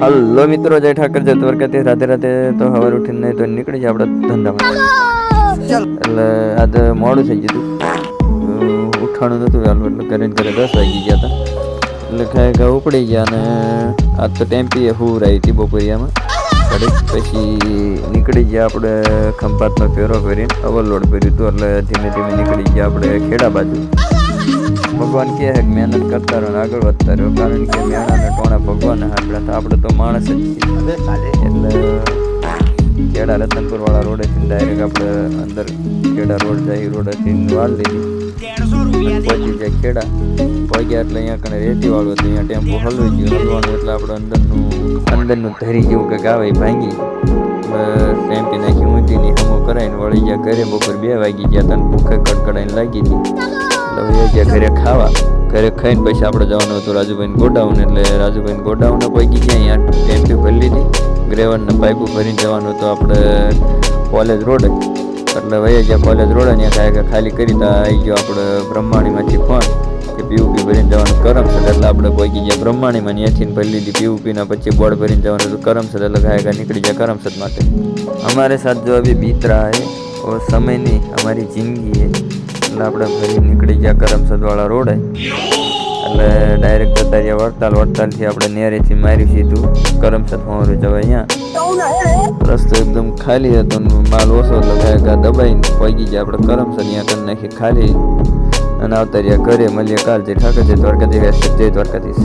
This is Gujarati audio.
હલો મિત્રો, જય ઠાકર, જય દ્વારકાથી, રાધે રાધે. તો સવાર ઉઠીને તો નીકળી જાય આપણે ધંધામાં. એટલે આજે મોડું થઈ ગયું હતું, ઉઠાણું નહોતું વહેલું, એટલે ઘરે 10 વાગી ગયા હતા. એટલે ખાઈ ઉપડી ગયા અને આજ તો ટેમ્પીએ હુર આવી હતી બપોરિયામાં. ઘડીક પછી નીકળી ગયા આપણે ખંભાતનો ફેરો ભરીને ઓવરલોડ ભર્યું હતું. એટલે ધીમે ધીમે નીકળી ગયા આપણે ખેડા બાજુ. ભગવાન કહે છે કે મહેનત કરતા રહો ને આગળ વધતા રહ્યો, કારણ કે મેણાને ટોણા ભગવાન આપણે તો માણસ જ છીએ. એટલે ખેડા રતનપુર વાળા રોડેથી ડાયરેક્ટ આપણે અંદર ખેડા રોડ જાય રોડેથી વાળ લીધી, પહોંચી જાય ખેડા. પહોંચ્યા એટલે અહીંયા કણે રેતી વાળું હતું, અહીંયા ટેમ્પો હલવી ગયું. હલવાનું એટલે આપણે અંદરનું ધરી જેવું કંઈક આવે ભાંગી ટેમ્પી નાખી ઊંધીની હમો કરાવીને વળી ગયા ઘરે. બપોર 2 વાગી ગયા હતા, ભૂખે કડકડાઈને લાગી હતી. એટલે ગયા ઘરે ખાવા. ઘરે ખાઈને પછી આપણે જવાનું હતું રાજુભાઈને ગોડાઉન. એટલે રાજુભાઈને ગોડાઉને પહોંચી ગયા. અહીંયા ટેમ્પી ભરી લીધી, ગ્રેવનને પાઇપો ભરીને જવાનું હતું આપણે કોલેજ રોડે. એટલે વહી ગયા કોલેજ રોડે, ત્યાં ખાલી કરી તા આવી ગયો આપણે બ્રહ્માણીમાંથી ફોન કે પીયુપી ભરીને જવાનું કરમસદ. એટલે આપણે પહોંચી ગયા બ્રહ્માણીમાં, ત્યાંથી ભરી લીધી પીયુપીના. પછી બોર્ડ ભરીને જવાનું હતું કરમસદ. એટલે ગાયકા નીકળી ગયા કરમસદ માટે. हमारे साथ जो अभी बीत रहा है वो समय नहीं, हमारी जिंदगी है. એટલે આપણે ફરી નીકળી ગયા કરમસદ વાળા રોડે. એટલે ડાયરેક્ટ જતા રહ્યા વડતાલથી આપણે નેરેથી માર્યું સીધું કરમસદ હોવાનું જવાય. અહીંયા રસ્તો એકદમ ખાલી હતો, માલ ઓછો, એટલે ગાયકા દબાઈને પહોંચી ગયા આપણે કરમસદ. અહીંયા કરી નાખી ખાલી અને આવતા રહ્યા ઘરે. મળીએ કાલ. જય ઠાકર, જય દ્વારકાધીશ, જય દ્વારકાધીશ.